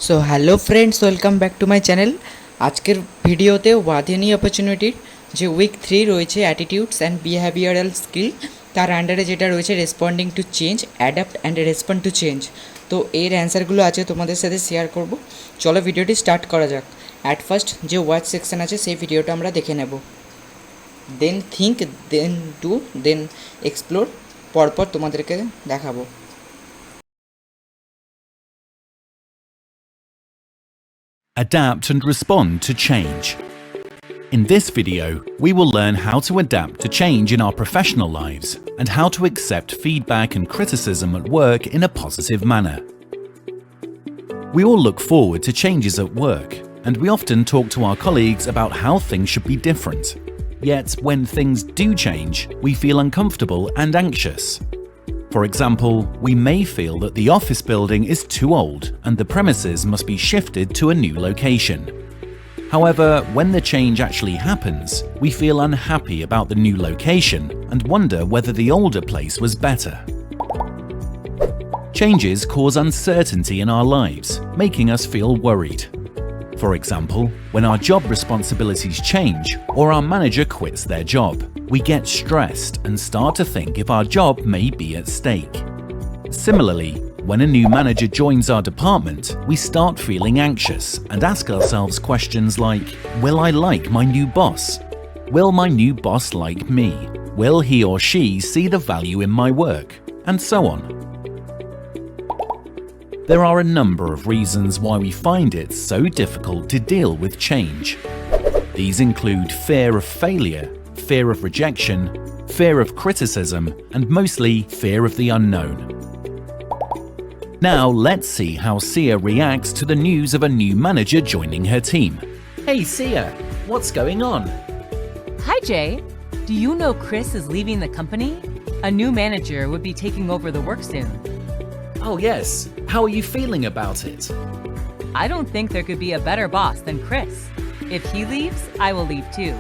So hello friends, welcome back to my channel. আজকের ভিডিওতে ওয়াদেনি অপরচুনিটির যে উইক 3 রয়েছে অ্যাটিটিউডস অ্যান্ড বিহেভিয়ারাল স্কিল, তার আন্ডারে যেটা রয়েছে responding to change, adapt and respond to change. তো এর অ্যান্সারগুলো আছে তোমাদের সাথে শেয়ার করব। চলো ভিডিওটি স্টার্ট করা যাক। অ্যাট ফার্স্ট যে ওয়াচ সেকশন আছে সেই ভিডিওটা আমরা দেখে নেব। Then think, then do, then explore, পরপর তোমাদেরকে দেখাবো। Adapt and respond to change. In this video, we will learn how to adapt to change in our professional lives and how to accept feedback and criticism at work in a positive manner. We all look forward to changes at work, and we often talk to our colleagues about how things should be different. Yet, when things do change, we feel uncomfortable and anxious. For example, we may feel that the office building is too old and the premises must be shifted to a new location. However, when the change actually happens, we feel unhappy about the new location and wonder whether the older place was better. Changes cause uncertainty in our lives, making us feel worried. For example, when our job responsibilities change or our manager quits their job, we get stressed and start to think if our job may be at stake. Similarly, when a new manager joins our department, we start feeling anxious and ask ourselves questions like, will I like my new boss? Will my new boss like me? Will he or she see the value in my work? And so on. There are a number of reasons why we find it so difficult to deal with change. These include fear of failure, fear of rejection, fear of criticism, and mostly fear of the unknown. Now let's see how Sia reacts to the news of a new manager joining her team. Hey Sia, what's going on? Hi Jay, do you know Chris is leaving the company? A new manager would be taking over the work soon. Oh yes, how are you feeling about it? I don't think there could be a better boss than Chris. If he leaves, I will leave too.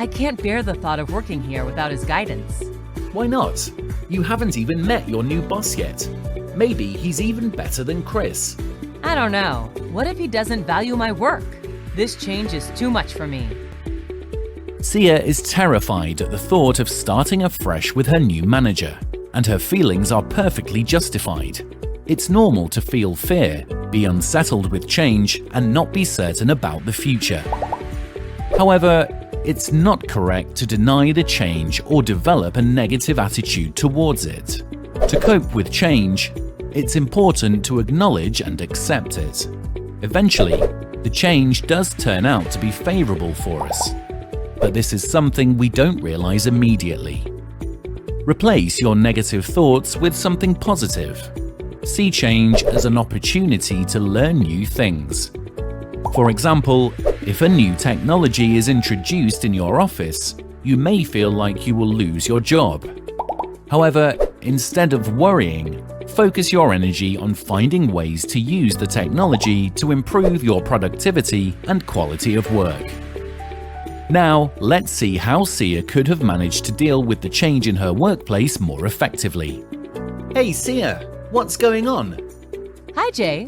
I can't bear the thought of working here without his guidance. Why not? You haven't even met your new boss yet. Maybe he's even better than Chris. I don't know. What if he doesn't value my work? This change is too much for me. Sia is terrified at the thought of starting afresh with her new manager, and her feelings are perfectly justified. It's normal to feel fear, be unsettled with change, and not be certain about the future. However, it's not correct to deny the change or develop a negative attitude towards it. To cope with change, it's important to acknowledge and accept it. Eventually, the change does turn out to be favorable for us, but this is something we don't realize immediately. Replace your negative thoughts with something positive. See change as an opportunity to learn new things. For example, if a new technology is introduced in your office, you may feel like you will lose your job. However, instead of worrying, focus your energy on finding ways to use the technology to improve your productivity and quality of work. Now, let's see how Sia could have managed to deal with the change in her workplace more effectively. Hey Sia, what's going on? Hi Jay.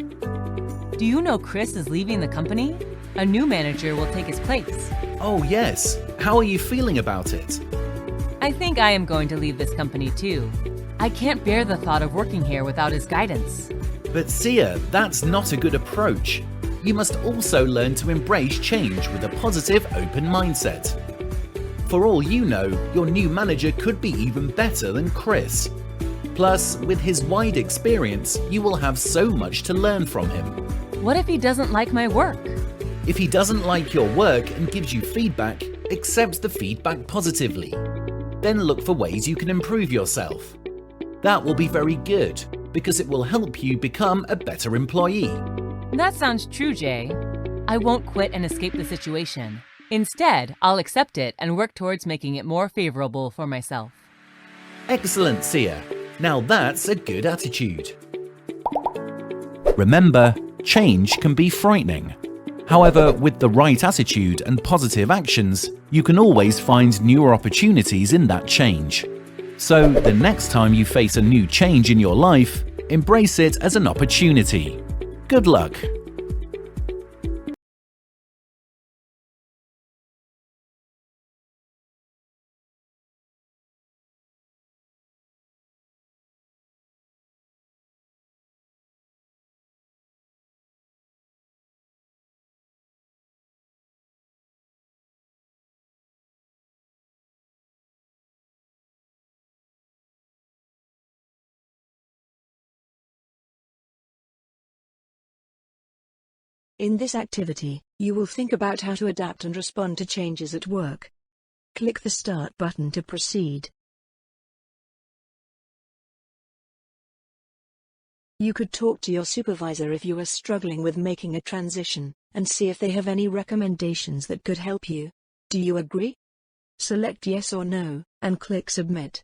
Do you know Chris is leaving the company? A new manager will take his place. Oh yes, how are you feeling about it? I think I am going to leave this company too. I can't bear the thought of working here without his guidance. But Sia, that's not a good approach. You must also learn to embrace change with a positive, open mindset. For all you know, your new manager could be even better than Chris. Plus, with his wide experience, you will have so much to learn from him. What if he doesn't like my work? If he doesn't like your work and gives you feedback, accept the feedback positively. Then look for ways you can improve yourself. That will be very good, because it will help you become a better employee. That sounds true, Jay. I won't quit and escape the situation. Instead, I'll accept it and work towards making it more favorable for myself. Excellent, Sia. Now that's a good attitude. Remember, change can be frightening. However, with the right attitude and positive actions, you can always find newer opportunities in that change. So, the next time you face a new change in your life, embrace it as an opportunity. Good luck! In this activity, you will think about how to adapt and respond to changes at work. Click the Start button to proceed. You could talk to your supervisor if you are struggling with making a transition, and see if they have any recommendations that could help you. Do you agree? Select Yes or No, and click Submit.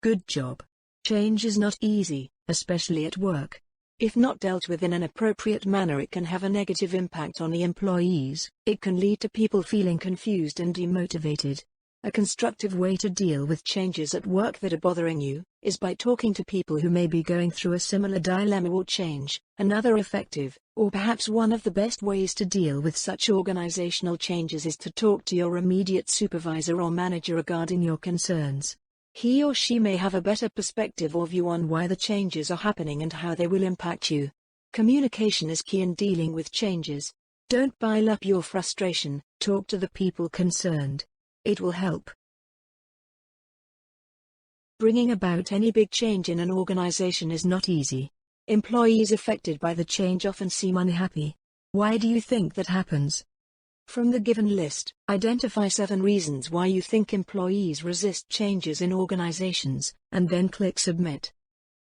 Good job. Change is not easy, especially at work. If not dealt with in an appropriate manner, it can have a negative impact on the employees. It can lead to people feeling confused and demotivated. A constructive way to deal with changes at work that are bothering you is by talking to people who may be going through a similar dilemma or change. Another effective, or perhaps one of the best ways to deal with such organizational changes is to talk to your immediate supervisor or manager regarding your concerns. He or she may have a better perspective or view on why the changes are happening and how they will impact you. Communication is key in dealing with changes. Don't pile up your frustration, talk to the people concerned. It will help. Bringing about any big change in an organization is not easy. Employees affected by the change often seem unhappy. Why do you think that happens? From the given list, identify 7 reasons why you think employees resist changes in organizations, and then click Submit.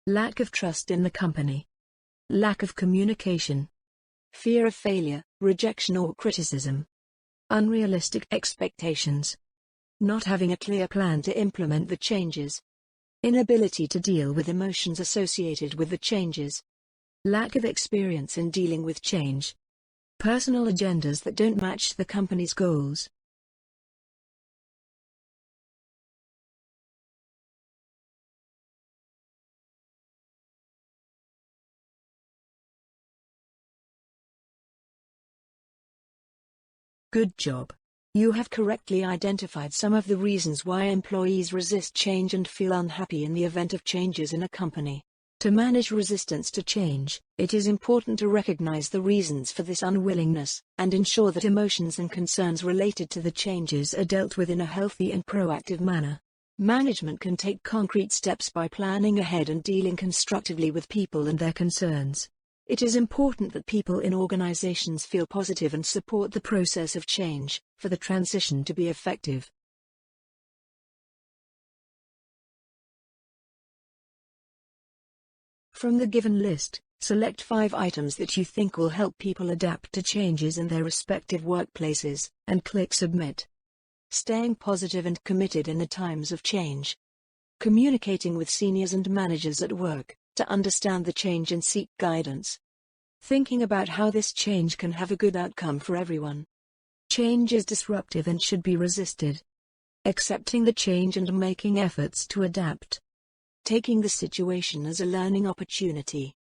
Lack of trust in the company. Lack of communication. Fear of failure, rejection or criticism. Unrealistic expectations. Not having a clear plan to implement the changes. Inability to deal with emotions associated with the changes. Lack of experience in dealing with change. Personal agendas that don't match the company's goals. Good job. You have correctly identified some of the reasons why employees resist change and feel unhappy in the event of changes in a company. To manage resistance to change, it is important to recognize the reasons for this unwillingness, and ensure that emotions and concerns related to the changes are dealt with in a healthy and proactive manner. Management can take concrete steps by planning ahead and dealing constructively with people and their concerns. It is important that people in organizations feel positive and support the process of change, for the transition to be effective. From the given list, select 5 items that you think will help people adapt to changes in their respective workplaces, and click Submit. Staying positive and committed in the times of change. Communicating with seniors and managers at work, to understand the change and seek guidance. Thinking about how this change can have a good outcome for everyone. Change is disruptive and should be resisted. Accepting the change and making efforts to adapt. Taking the situation as a learning opportunity.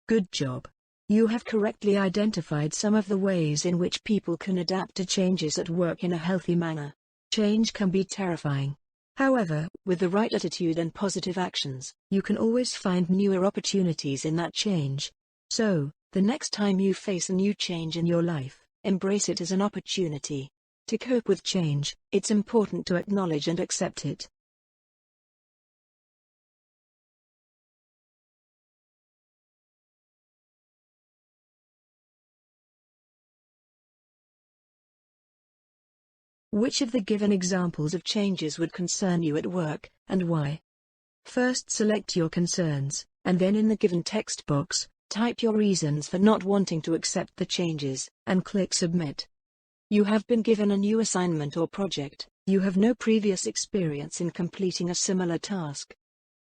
Good job. You have correctly identified some of the ways in which people can adapt to changes at work in a healthy manner. Change can be terrifying. However, with the right attitude and positive actions, you can always find newer opportunities in that change. So, the next time you face a new change in your life, embrace it as an opportunity. To cope with change, it's important to acknowledge and accept it. Which of the given examples of changes would concern you at work, and why? First select your concerns, and then in the given text box, Type your reasons for not wanting to accept the changes, and click Submit. You have been given a new assignment or project. You have no previous experience in completing a similar task.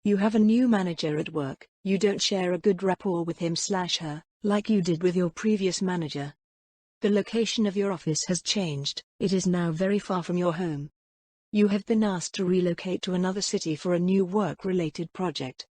You have a new manager at work. You don't share a good rapport with him/her, like you did with your previous manager. The location of your office has changed. It is now very far from your home. You have been asked to relocate to another city for a new work-related project.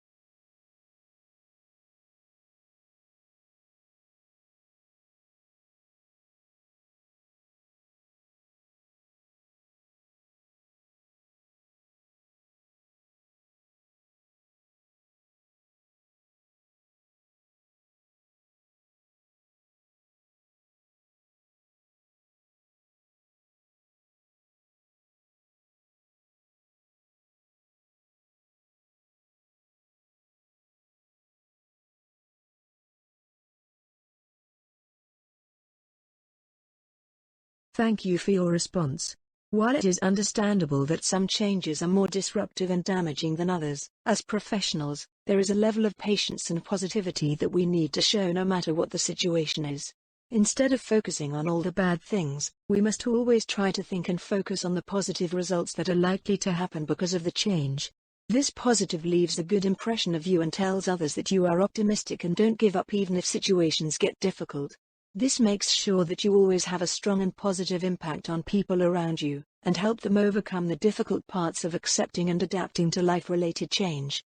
Thank you for your response. While it is understandable that some changes are more disruptive and damaging than others, as professionals, there is a level of patience and positivity that we need to show no matter what the situation is. Instead of focusing on all the bad things, we must always try to think and focus on the positive results that are likely to happen because of the change. This positive leaves a good impression of you and tells others that you are optimistic and don't give up even if situations get difficult. This makes sure that you always have a strong and positive impact on people around you, and help them overcome the difficult parts of accepting and adapting to life-related change.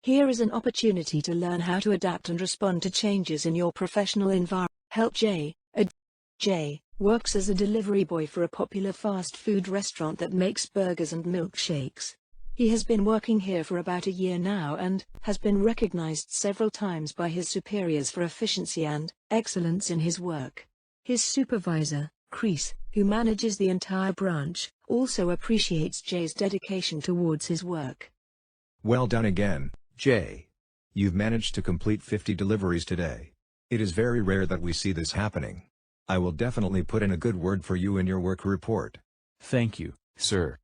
Here is an opportunity to learn how to adapt and respond to changes in your professional environment. Help Jay. Jay works as a delivery boy for a popular fast food restaurant that makes burgers and milkshakes. He has been working here for about a year now and has been recognized several times by his superiors for efficiency and excellence in his work. His supervisor, Chris, who manages the entire branch, also appreciates Jay's dedication towards his work. Well done again, Jay. You've managed to complete 50 deliveries today. It is very rare that we see this happening. I will definitely put in a good word for you in your work report. Thank you, sir.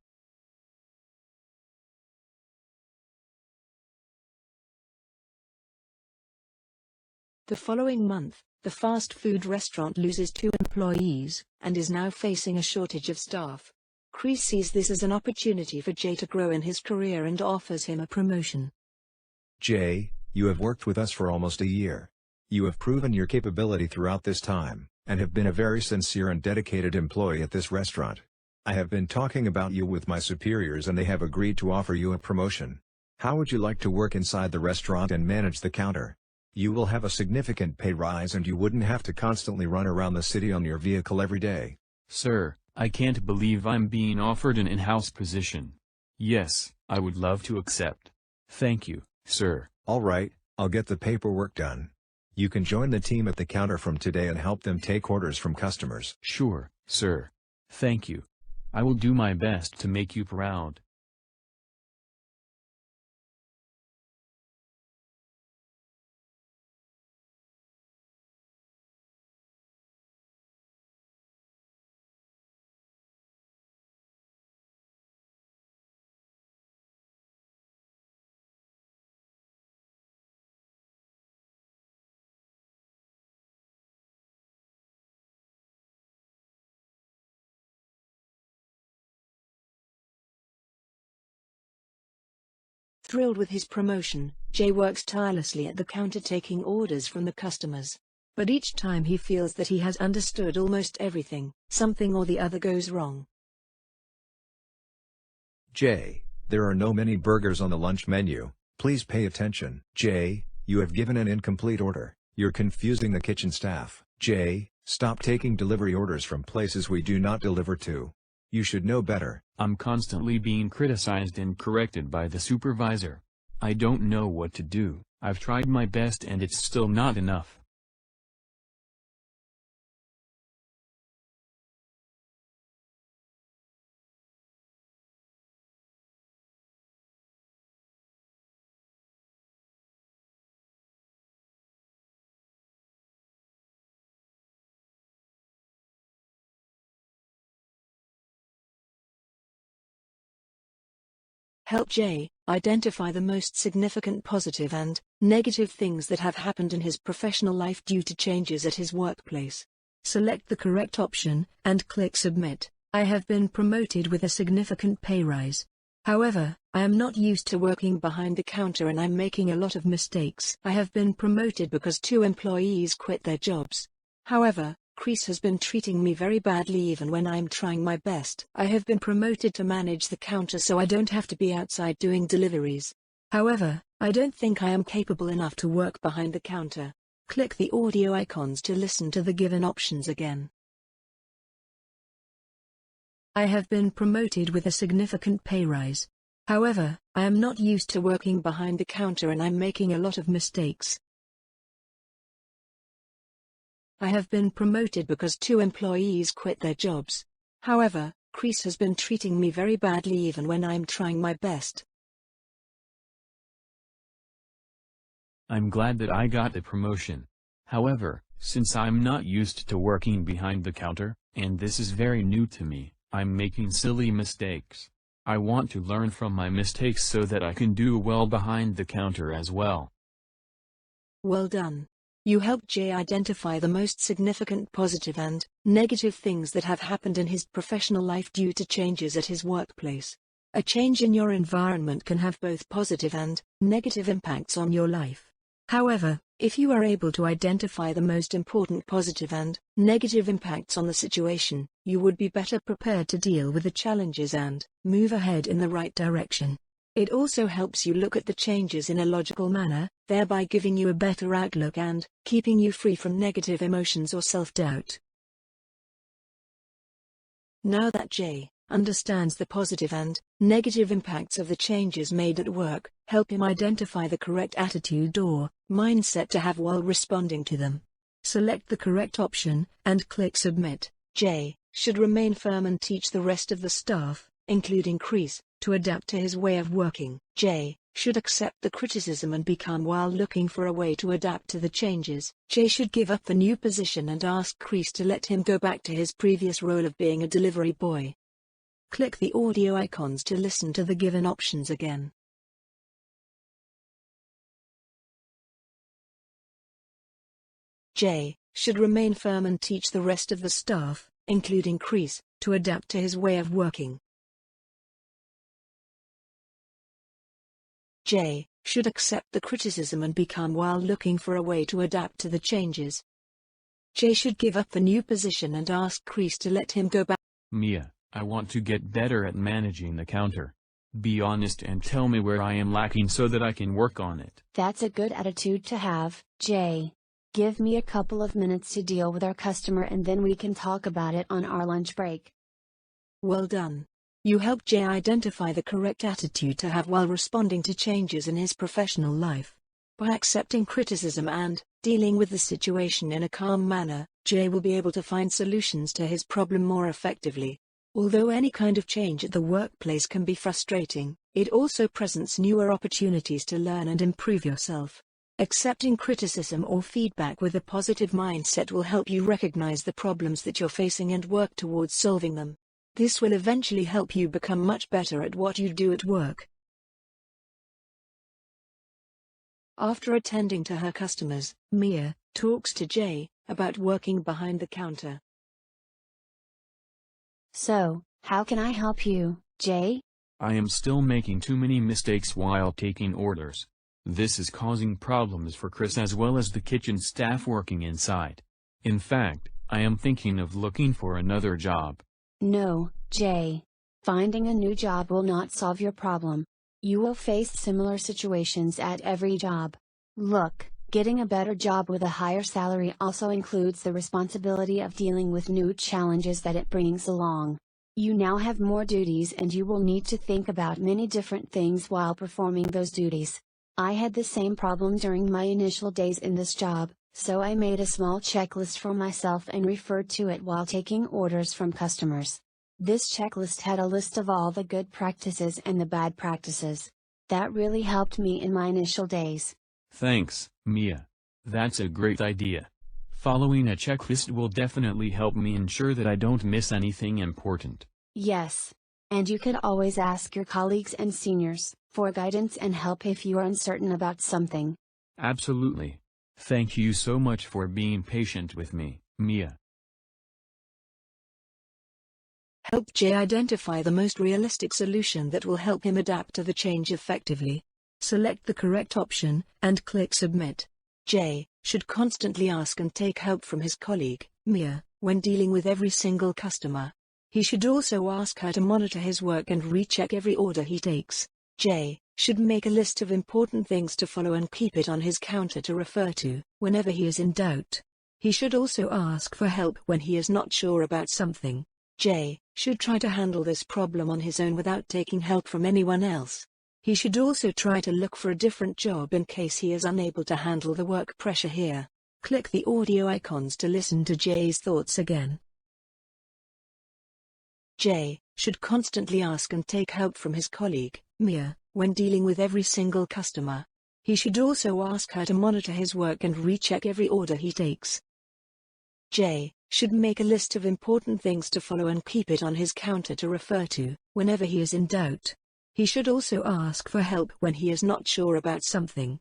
The following month, the fast food restaurant loses 2 employees, and is now facing a shortage of staff. Chris sees this as an opportunity for Jay to grow in his career and offers him a promotion. Jay, you have worked with us for almost a year. You have proven your capability throughout this time, and have been a very sincere and dedicated employee at this restaurant. I have been talking about you with my superiors and they have agreed to offer you a promotion. How would you like to work inside the restaurant and manage the counter? You will have a significant pay rise and you wouldn't have to constantly run around the city on your vehicle every day. Sir, I can't believe I'm being offered an in-house position. Yes, I would love to accept. Thank you, sir. Alright, I'll get the paperwork done. You can join the team at the counter from today and help them take orders from customers. Sure, sir. Thank you. I will do my best to make you proud. Thrilled with his promotion, Jay works tirelessly at the counter taking orders from the customers. But each time he feels that he has understood almost everything, something or the other goes wrong. Jay, there are no many burgers on the lunch menu. Please pay attention. Jay, you have given an incomplete order. You're confusing the kitchen staff. Jay, stop taking delivery orders from places we do not deliver to. You should know better. I'm constantly being criticized and corrected by the supervisor. I don't know what to do. I've tried my best and it's still not enough. Help Jay identify the most significant positive and negative things that have happened in his professional life due to changes at his workplace. Select the correct option and click Submit. I have been promoted with a significant pay rise. However, I am not used to working behind the counter and I'm making a lot of mistakes. I have been promoted because 2 employees quit their jobs. However, Chris has been treating me very badly even when I'm trying my best. I have been promoted to manage the counter so I don't have to be outside doing deliveries. However, I don't think I am capable enough to work behind the counter. Click the audio icons to listen to the given options again. I have been promoted with a significant pay rise. However, I am not used to working behind the counter and I'm making a lot of mistakes. I have been promoted because 2 employees quit their jobs. However, Chris has been treating me very badly even when I'm trying my best. I'm glad that I got the promotion. However, since I'm not used to working behind the counter, and this is very new to me, I'm making silly mistakes. I want to learn from my mistakes so that I can do well behind the counter as well. Well done. You helped Jay identify the most significant positive and negative things that have happened in his professional life due to changes at his workplace. A change in your environment can have both positive and negative impacts on your life. However, if you are able to identify the most important positive and negative impacts on the situation, you would be better prepared to deal with the challenges and move ahead in the right direction. It also helps you look at the changes in a logical manner, thereby giving you a better outlook and keeping you free from negative emotions or self-doubt. Now that Jay understands the positive and negative impacts of the changes made at work, help him identify the correct attitude or mindset to have while responding to them. Select the correct option and click Submit. Jay should remain firm and teach the rest of the staff, including Chris, to adapt to his way of working. Jay should accept the criticism and be calm while looking for a way to adapt to the changes. Jay should give up the new position and ask Chris to let him go back to his previous role of being a delivery boy. Click the audio icons to listen to the given options again. Jay should remain firm and teach the rest of the staff, including Chris, to adapt to his way of working. Jay should accept the criticism and be calm while looking for a way to adapt to the changes. Jay should give up the new position and ask Chris to let him go back. Mia, I want to get better at managing the counter. Be honest and tell me where I am lacking so that I can work on it. That's a good attitude to have, Jay. Give me a couple of minutes to deal with our customer and then we can talk about it on our lunch break. Well done. You helped Jay identify the correct attitude to have while responding to changes in his professional life. By accepting criticism and dealing with the situation in a calm manner, Jay will be able to find solutions to his problem more effectively. Although any kind of change at the workplace can be frustrating, it also presents newer opportunities to learn and improve yourself. Accepting criticism or feedback with a positive mindset will help you recognize the problems that you're facing and work towards solving them. This will eventually help you become much better at what you do at work. After attending to her customers, Mia talks to Jay about working behind the counter. So, how can I help you, Jay? I am still making too many mistakes while taking orders. This is causing problems for Chris as well as the kitchen staff working inside. In fact, I am thinking of looking for another job. No, Jay. Finding a new job will not solve your problem. You will face similar situations at every job. Look, getting a better job with a higher salary also includes the responsibility of dealing with new challenges that it brings along. You now have more duties and you will need to think about many different things while performing those duties. I had the same problem during my initial days in this job, so I made a small checklist for myself and referred to it while taking orders from customers. This checklist had a list of all the good practices and the bad practices. That really helped me in my initial days. Thanks, Mia. That's a great idea. Following a checklist will definitely help me ensure that I don't miss anything important. Yes. And you could always ask your colleagues and seniors for guidance and help if you are uncertain about something. Absolutely. Thank you so much for being patient with me, Mia. Help Jay identify the most realistic solution that will help him adapt to the change effectively. Select the correct option, and click Submit. Jay should constantly ask and take help from his colleague, Mia, when dealing with every single customer. He should also ask her to monitor his work and recheck every order he takes. Jay should make a list of important things to follow and keep it on his counter to refer to whenever he is in doubt. He should also ask for help when he is not sure about something. Jay should try to handle this problem on his own without taking help from anyone else. He should also try to look for a different job in case he is unable to handle the work pressure here. Click the audio icons to listen to Jay's thoughts again. Jay should constantly ask and take help from his colleague, Mia, when dealing with every single customer. He should also ask her to monitor his work and recheck every order he takes. Jay should make a list of important things to follow and keep it on his counter to refer to whenever he is in doubt. He should also ask for help when he is not sure about something.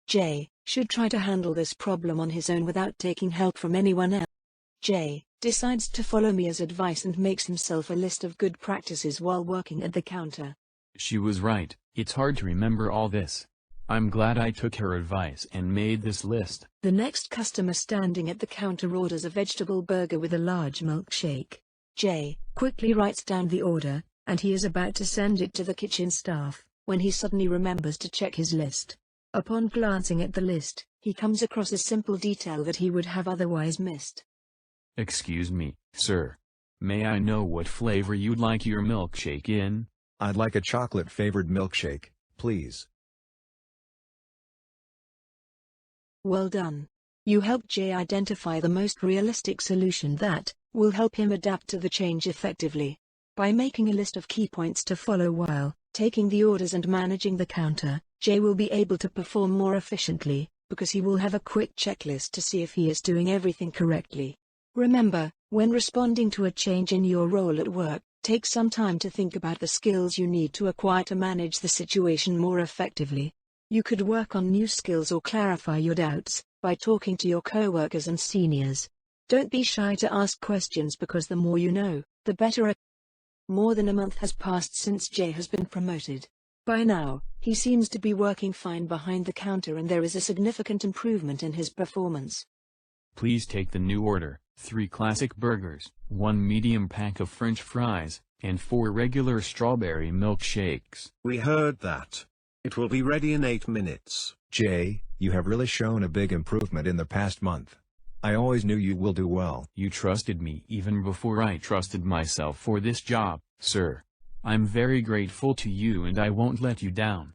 Jay should try to handle this problem on his own without taking help from anyone else. Jay decides to follow Mia's advice and makes himself a list of good practices while working at the counter. She was right, it's hard to remember all this. I'm glad I took her advice and made this list. The next customer standing at the counter orders a vegetable burger with a large milkshake. Jay quickly writes down the order, and he is about to send it to the kitchen staff, when he suddenly remembers to check his list. Upon glancing at the list, he comes across a simple detail that he would have otherwise missed. Excuse me, sir. May I know what flavor you'd like your milkshake in? I'd like a chocolate-flavored milkshake, please. Well done. You helped Jay identify the most realistic solution that will help him adapt to the change effectively. By making a list of key points to follow while taking the orders and managing the counter, Jay will be able to perform more efficiently, because he will have a quick checklist to see if he is doing everything correctly. Remember, when responding to a change in your role at work, take some time to think about the skills you need to acquire to manage the situation more effectively. You could work on new skills or clarify your doubts by talking to your coworkers and seniors. Don't be shy to ask questions because the more you know, the better. More than a month has passed since Jay has been promoted. By now, he seems to be working fine behind the counter and there is a significant improvement in his performance. Please take the new order, 3 classic burgers, 1 medium pack of French fries, and 4 regular strawberry milkshakes. We heard that. It will be ready in 8 minutes. Jay, you have really shown a big improvement in the past month. I always knew you will do well. You trusted me even before I trusted myself for this job, sir. I'm very grateful to you and I won't let you down.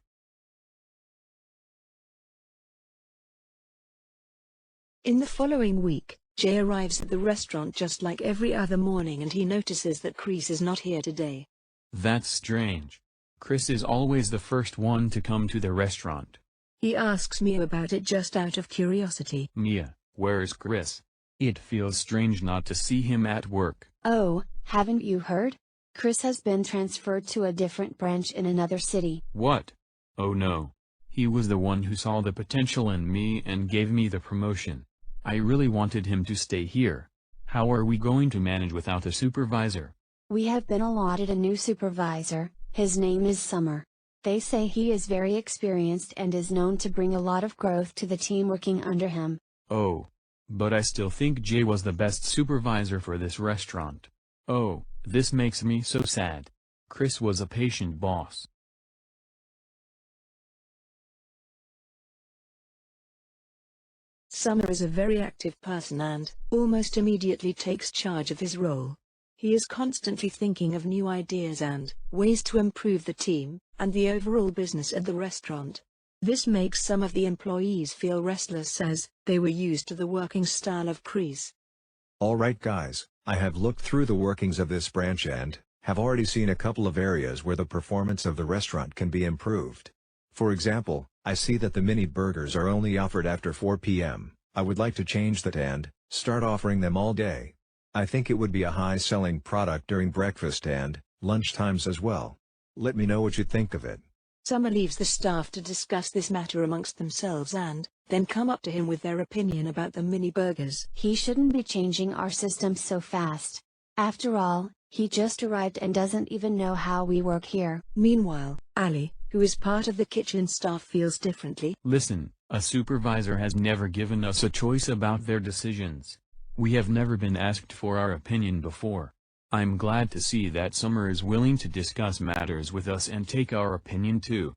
In the following week, Jay arrives at the restaurant just like every other morning and he notices that Chris is not here today. That's strange. Chris is always the first one to come to the restaurant. He asks Mia about it just out of curiosity. Mia, where's Chris? It feels strange not to see him at work. Oh, haven't you heard? Chris has been transferred to a different branch in another city. What? Oh no. He was the one who saw the potential in me and gave me the promotion. I really wanted him to stay here. How are we going to manage without a supervisor? We have been allotted a new supervisor. His name is Summer. They say he is very experienced and is known to bring a lot of growth to the team working under him. Oh. But I still think Jay was the best supervisor for this restaurant. Oh, this makes me so sad. Chris was a patient boss. Summer is a very active person and almost immediately takes charge of his role. He is constantly thinking of new ideas and ways to improve the team and the overall business at the restaurant. This makes some of the employees feel restless as they were used to the working style of Chris. Alright guys, I have looked through the workings of this branch and have already seen a couple of areas where the performance of the restaurant can be improved. For example, I see that the mini burgers are only offered after 4 p.m. I would like to change that and start offering them all day. I think it would be a high-selling product during breakfast and lunchtimes as well. Let me know what you think of it. Summer leaves the staff to discuss this matter amongst themselves and then come up to him with their opinion about the mini burgers. He shouldn't be changing our system so fast. After all, he just arrived and doesn't even know how we work here. Meanwhile, Ali, who is part of the kitchen staff, feels differently. Listen, a supervisor has never given us a choice about their decisions. We have never been asked for our opinion before. I'm glad to see that Summer is willing to discuss matters with us and take our opinion too.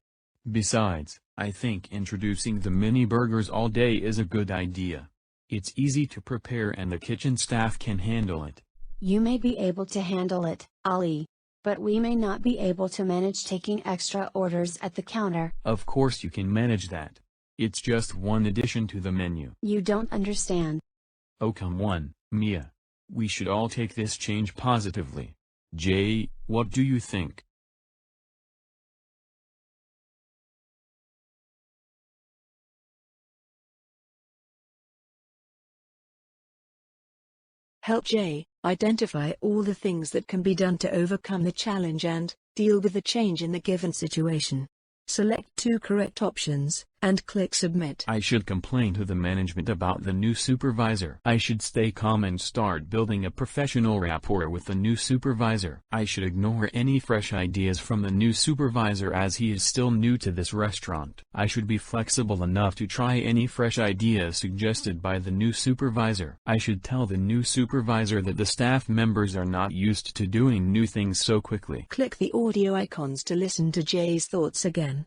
Besides, I think introducing the mini burgers all day is a good idea. It's easy to prepare and the kitchen staff can handle it. You may be able to handle it, Ali. But we may not be able to manage taking extra orders at the counter. Of course you can manage that. It's just one addition to the menu. You don't understand. Oh come on, Mia. We should all take this change positively. Jay, what do you think? Help Jay identify all the things that can be done to overcome the challenge and deal with the change in the given situation. Select 2 correct options, and click Submit. I should complain to the management about the new supervisor. I should stay calm and start building a professional rapport with the new supervisor. I should ignore any fresh ideas from the new supervisor as he is still new to this restaurant. I should be flexible enough to try any fresh ideas suggested by the new supervisor. I should tell the new supervisor that the staff members are not used to doing new things so quickly. Click the audio icons to listen to Jay's thoughts again.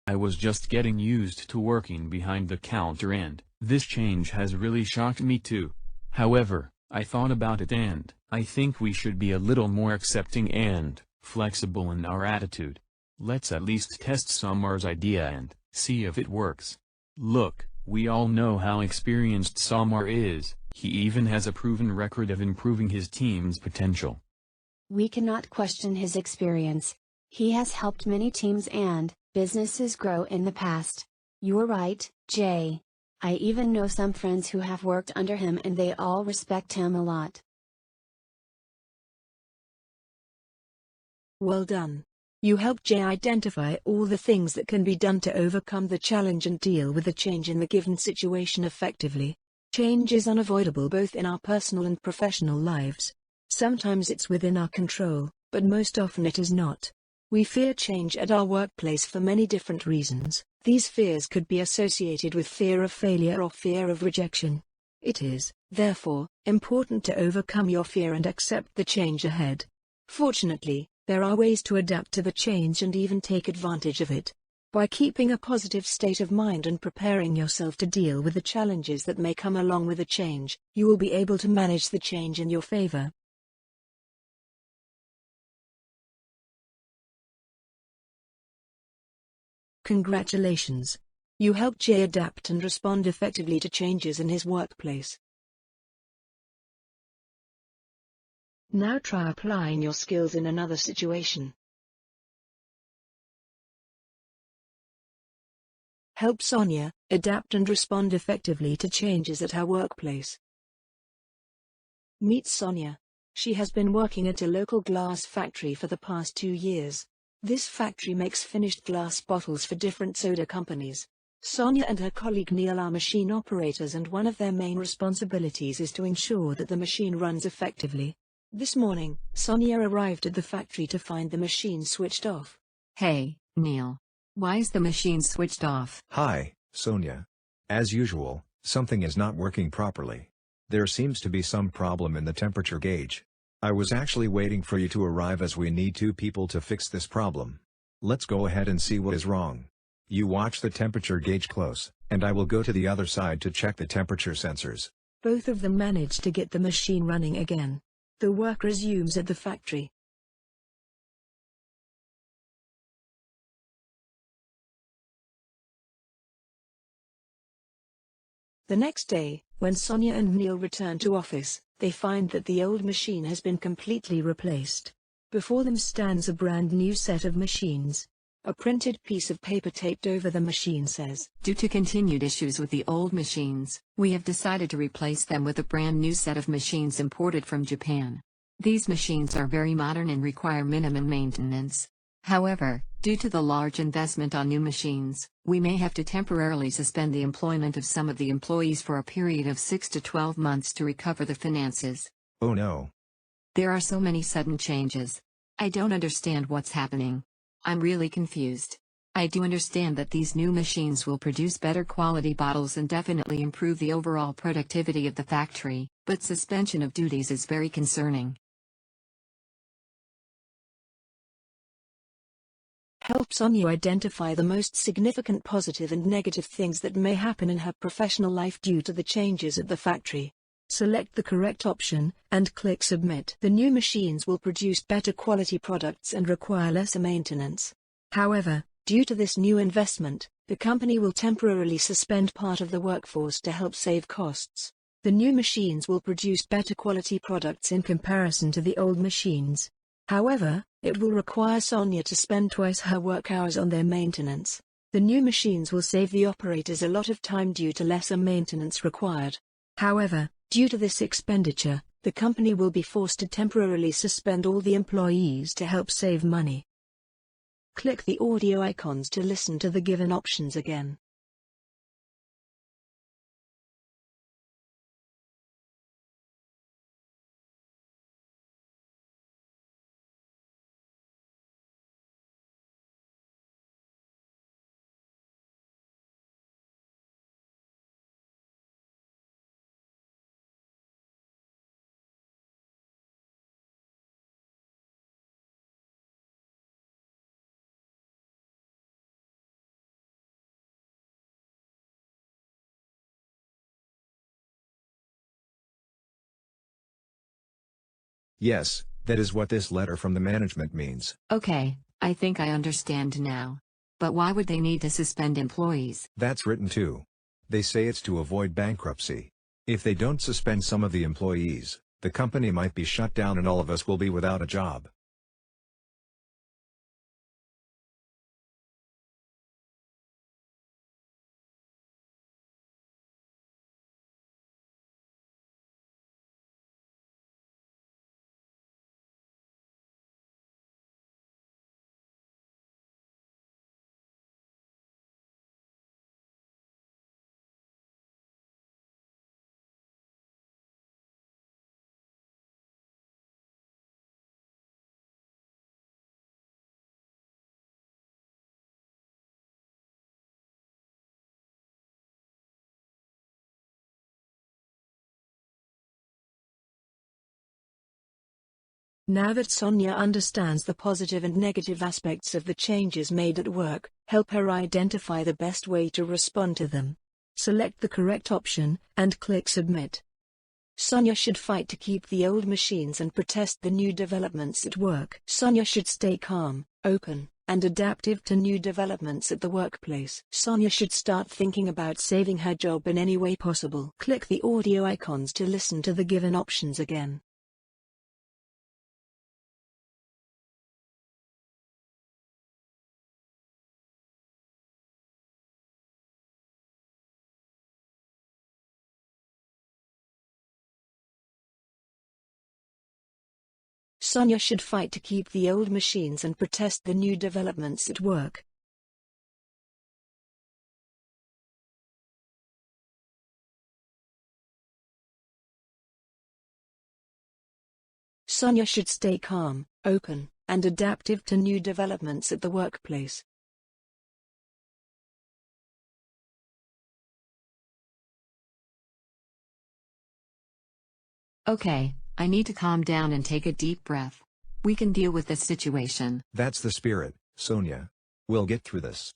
I was just getting used to working behind the counter and this change has really shocked me too. However, I thought about it and I think we should be a little more accepting and flexible in our attitude. Let's at least test Samar's idea and see if it works. Look, we all know how experienced Samar is. He even has a proven record of improving his team's potential. We cannot question his experience. He has helped many teams and businesses grow in the past. You're right, Jay. I even know some friends who have worked under him and they all respect him a lot. Well done. You helped Jay identify all the things that can be done to overcome the challenge and deal with the change in the given situation effectively. Change is unavoidable both in our personal and professional lives. Sometimes it's within our control, but most often it is not. We fear change at our workplace for many different reasons. These fears could be associated with fear of failure or fear of rejection. It is, therefore, important to overcome your fear and accept the change ahead. Fortunately, there are ways to adapt to the change and even take advantage of it. By keeping a positive state of mind and preparing yourself to deal with the challenges that may come along with the change, you will be able to manage the change in your favor. Congratulations! You helped Jay adapt and respond effectively to changes in his workplace. Now try applying your skills in another situation. Help Sonia adapt and respond effectively to changes at her workplace. Meet Sonia. She has been working at a local glass factory for the past 2 years. This factory makes finished glass bottles for different soda companies. Sonia and her colleague Neil are machine operators and one of their main responsibilities is to ensure that the machine runs effectively. This morning, Sonia arrived at the factory to find the machine switched off. Hey, Neil. Why is the machine switched off? Hi, Sonia. As usual, something is not working properly. There seems to be some problem in the temperature gauge. I was actually waiting for you to arrive as we need 2 people to fix this problem. Let's go ahead and see what is wrong. You watch the temperature gauge close, and I will go to the other side to check the temperature sensors. Both of them managed to get the machine running again. The work resumes at the factory. The next day, when Sonia and Neil return to office, they find that the old machine has been completely replaced. Before them stands a brand new set of machines. A printed piece of paper taped over the machine says, Due to continued issues with the old machines, we have decided to replace them with a brand new set of machines imported from Japan. These machines are very modern and require minimum maintenance. However, due to the large investment on new machines, we may have to temporarily suspend the employment of some of the employees for a period of 6 to 12 months to recover the finances. Oh no. There are so many sudden changes. I don't understand what's happening. I'm really confused. I do understand that these new machines will produce better quality bottles and definitely improve the overall productivity of the factory, but suspension of duties is very concerning. Help Sonia identify the most significant positive and negative things that may happen in her professional life due to the changes at the factory. Select the correct option, and click Submit. The new machines will produce better quality products and require lesser maintenance. However, due to this new investment, the company will temporarily suspend part of the workforce to help save costs. The new machines will produce better quality products in comparison to the old machines. However, it will require Sonia to spend twice her work hours on their maintenance. The new machines will save the operators a lot of time due to lesser maintenance required. However, due to this expenditure, the company will be forced to temporarily suspend all the employees to help save money. Click the audio icons to listen to the given options again. Yes, that is what this letter from the management means. Okay, I think I understand now. But why would they need to suspend employees? That's written too. They say it's to avoid bankruptcy. If they don't suspend some of the employees, the company might be shut down and all of us will be without a job. Now that Sonia understands the positive and negative aspects of the changes made at work, help her identify the best way to respond to them. Select the correct option, and click Submit. Sonia should fight to keep the old machines and protest the new developments at work. Sonia should stay calm, open, and adaptive to new developments at the workplace. Sonia should start thinking about saving her job in any way possible. Click the audio icons to listen to the given options again. Sonia should fight to keep the old machines and protest the new developments at work. Sonia should stay calm, open, and adaptive to new developments at the workplace. Okay, I need to calm down and take a deep breath. We can deal with this situation. That's the spirit, Sonia. We'll get through this.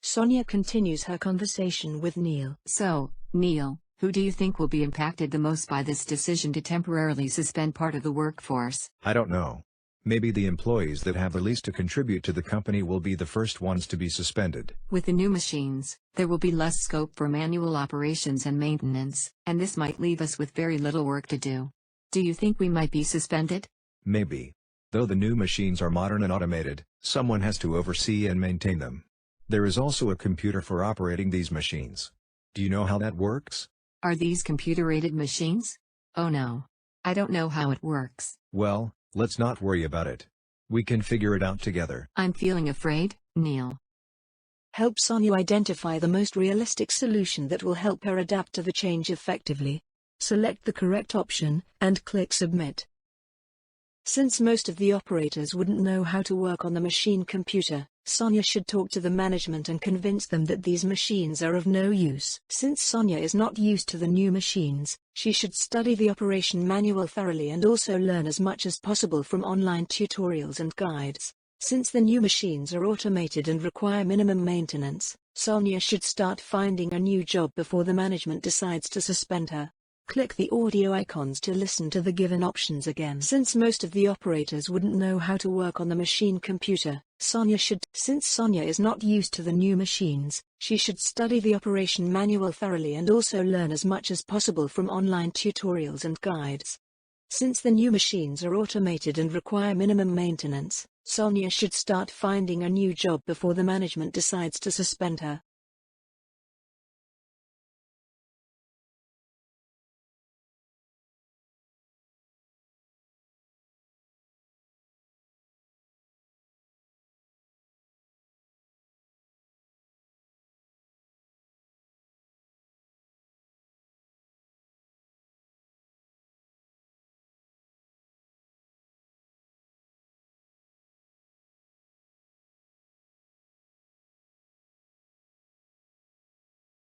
Sonia continues her conversation with Neil. So, Neil, who do you think will be impacted the most by this decision to temporarily suspend part of the workforce? I don't know. Maybe the employees that have the least to contribute to the company will be the first ones to be suspended. With the new machines, there will be less scope for manual operations and maintenance, and this might leave us with very little work to do. Do you think we might be suspended? Maybe. Though the new machines are modern and automated, someone has to oversee and maintain them. There is also a computer for operating these machines. Do you know how that works? Are these computer-aided machines? Oh no. I don't know how it works. Well, let's not worry about it. We can figure it out together. I'm feeling afraid, Neil. Help Sonia identify the most realistic solution that will help her adapt to the change effectively. Select the correct option, and click Submit. Since most of the operators wouldn't know how to work on the machine computer, Sonia should talk to the management and convince them that these machines are of no use. Since Sonia is not used to the new machines, she should study the operation manual thoroughly and also learn as much as possible from online tutorials and guides. Since the new machines are automated and require minimum maintenance, Sonia should start finding a new job before the management decides to suspend her. Click the audio icons to listen to the given options again. Since most of the operators wouldn't know how to work on the machine computer, since Sonia is not used to the new machines, she should study the operation manual thoroughly and also learn as much as possible from online tutorials and guides. Since the new machines are automated and require minimum maintenance, Sonia should start finding a new job before the management decides to suspend her.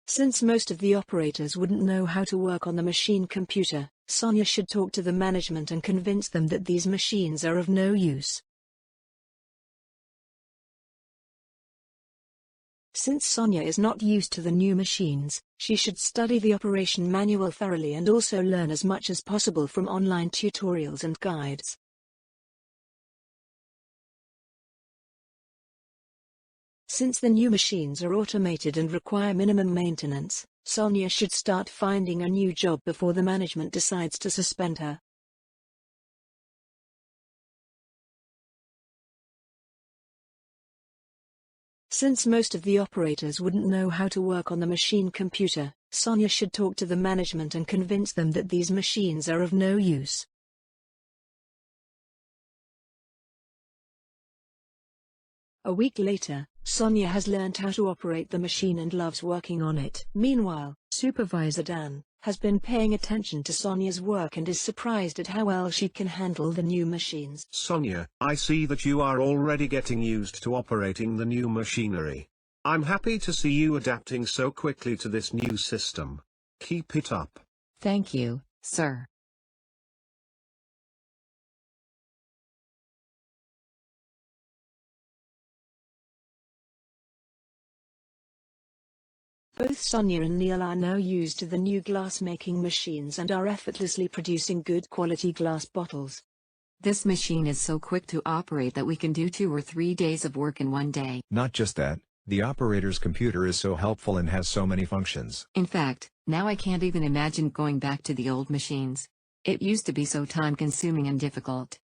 Since most of the operators wouldn't know how to work on the machine computer, Sonia should talk to the management and convince them that these machines are of no use. Since Sonia is not used to the new machines, she should study the operation manual thoroughly and also learn as much as possible from online tutorials and guides. Since the new machines are automated and require minimum maintenance, Sonia should start finding a new job before the management decides to suspend her. Since most of the operators wouldn't know how to work on the machine computer, Sonia should talk to the management and convince them that these machines are of no use. A week later, Sonia has learned how to operate the machine and loves working on it. Meanwhile, Supervisor Dan has been paying attention to Sonia's work and is surprised at how well she can handle the new machines. Sonia, I see that you are already getting used to operating the new machinery. I'm happy to see you adapting so quickly to this new system. Keep it up. Thank you, sir. Both Sonia and Neil are now used to the new glass-making machines and are effortlessly producing good quality glass bottles. This machine is so quick to operate that we can do 2 or 3 days of work in one day. Not just that, the operator's computer is so helpful and has so many functions. In fact, now I can't even imagine going back to the old machines. It used to be so time-consuming and difficult.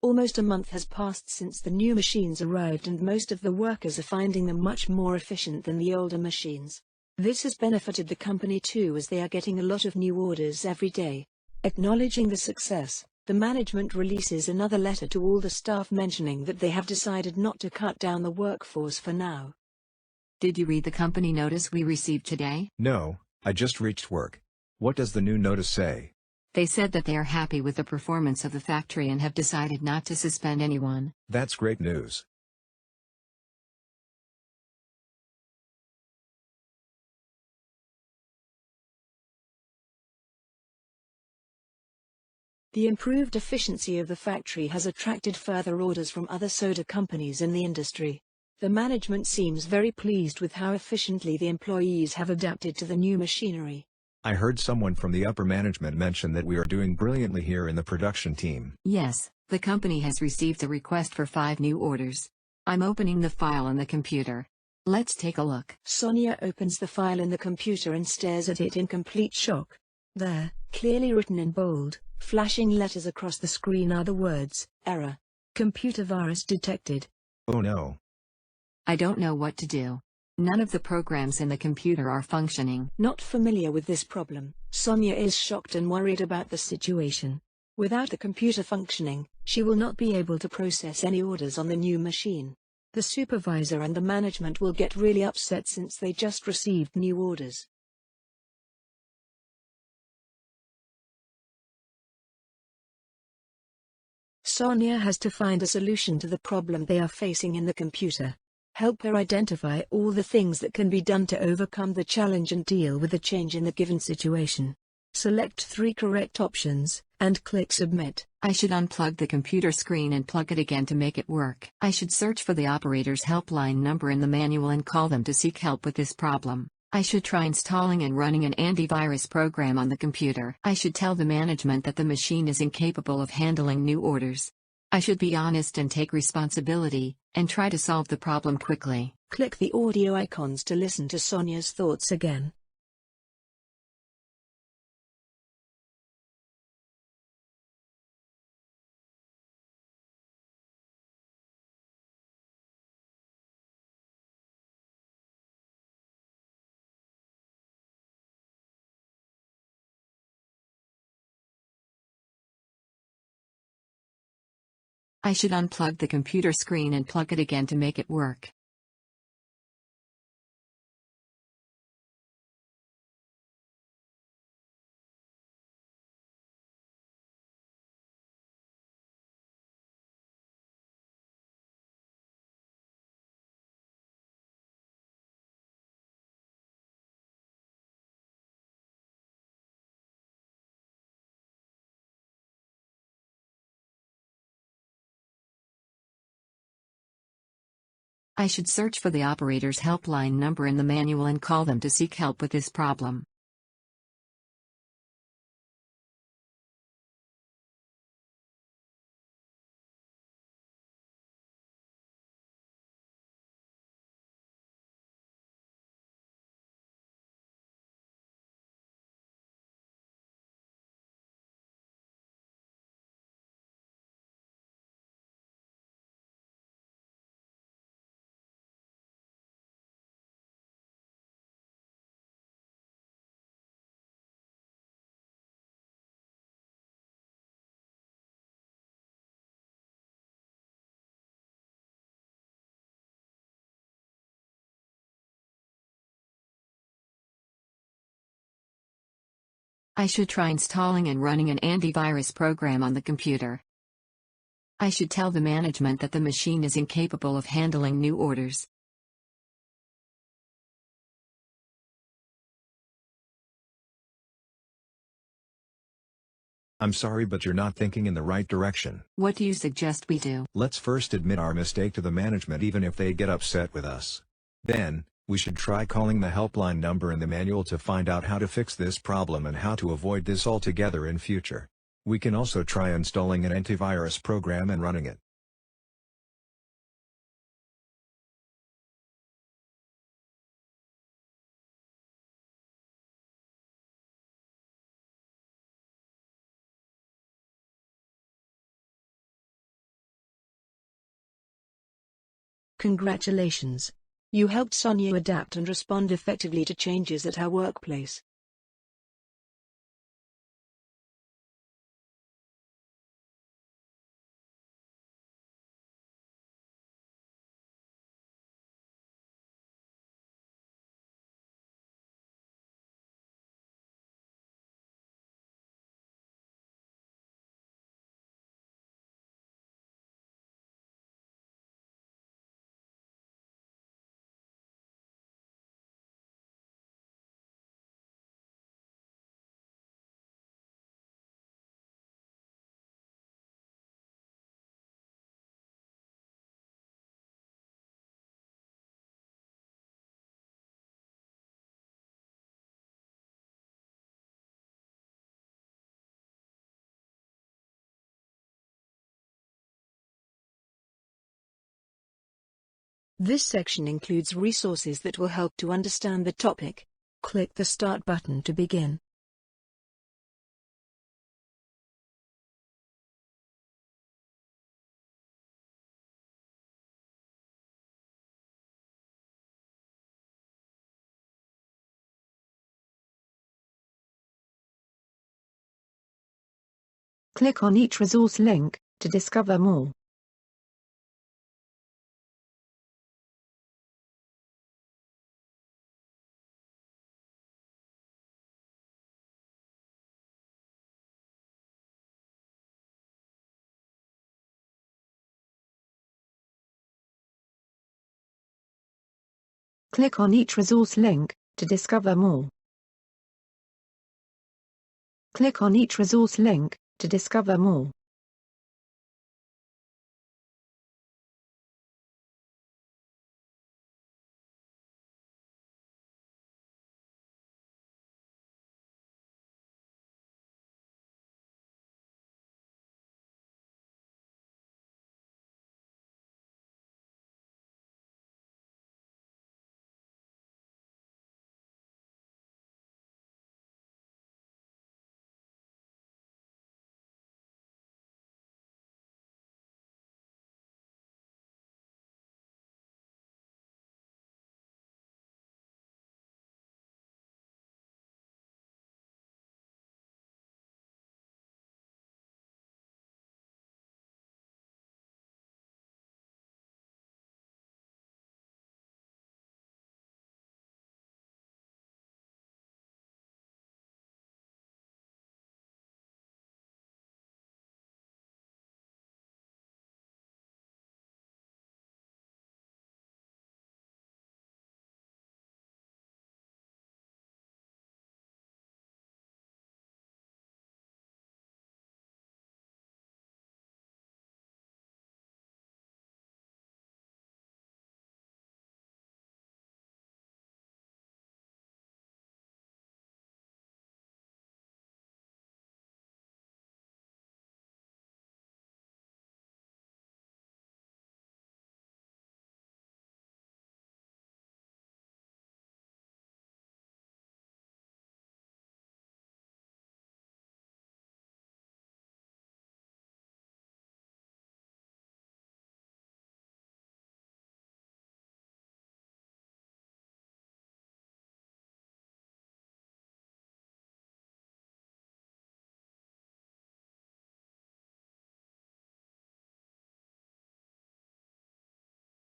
Almost a month has passed since the new machines arrived and most of the workers are finding them much more efficient than the older machines. This has benefited the company too as they are getting a lot of new orders every day. Acknowledging the success, the management releases another letter to all the staff mentioning that they have decided not to cut down the workforce for now. Did you read the company notice we received today? No, I just reached work. What does the new notice say? They said that they are happy with the performance of the factory and have decided not to suspend anyone. That's great news. The improved efficiency of the factory has attracted further orders from other soda companies in the industry. The management seems very pleased with how efficiently the employees have adapted to the new machinery. I heard someone from the upper management mention that we are doing brilliantly here in the production team. Yes, the company has received a request for 5 new orders. I'm opening the file on the computer. Let's take a look. Sonia opens the file in the computer and stares at it in complete shock. There, clearly written in bold, flashing letters across the screen are the words, "Error. Computer virus detected." Oh no. I don't know what to do. None of the programs in the computer are functioning. Not familiar with this problem, Sonia is shocked and worried about the situation. Without the computer functioning, she will not be able to process any orders on the new machine. The supervisor and the management will get really upset since they just received new orders. Sonia has to find a solution to the problem they are facing in the computer. Help her identify all the things that can be done to overcome the challenge and deal with the change in the given situation. Select 3 correct options, and click Submit. I should unplug the computer screen and plug it again to make it work. I should search for the operator's helpline number in the manual and call them to seek help with this problem. I should try installing and running an antivirus program on the computer. I should tell the management that the machine is incapable of handling new orders. I should be honest and take responsibility, and try to solve the problem quickly. Click the audio icons to listen to Sonia's thoughts again. I should unplug the computer screen and plug it again to make it work. I should search for the operator's helpline number in the manual and call them to seek help with this problem. I should try installing and running an antivirus program on the computer. I should tell the management that the machine is incapable of handling new orders. I'm sorry, but you're not thinking in the right direction. What do you suggest we do? Let's first admit our mistake to the management even if they get upset with us. Then, we should try calling the helpline number in the manual to find out how to fix this problem and how to avoid this altogether in future. We can also try installing an antivirus program and running it. Congratulations. You helped Sonia adapt and respond effectively to changes at her workplace. This section includes resources that will help to understand the topic. Click the Start button to begin. Click on each resource link to discover more. Click on each resource link to discover more. Click on each resource link to discover more.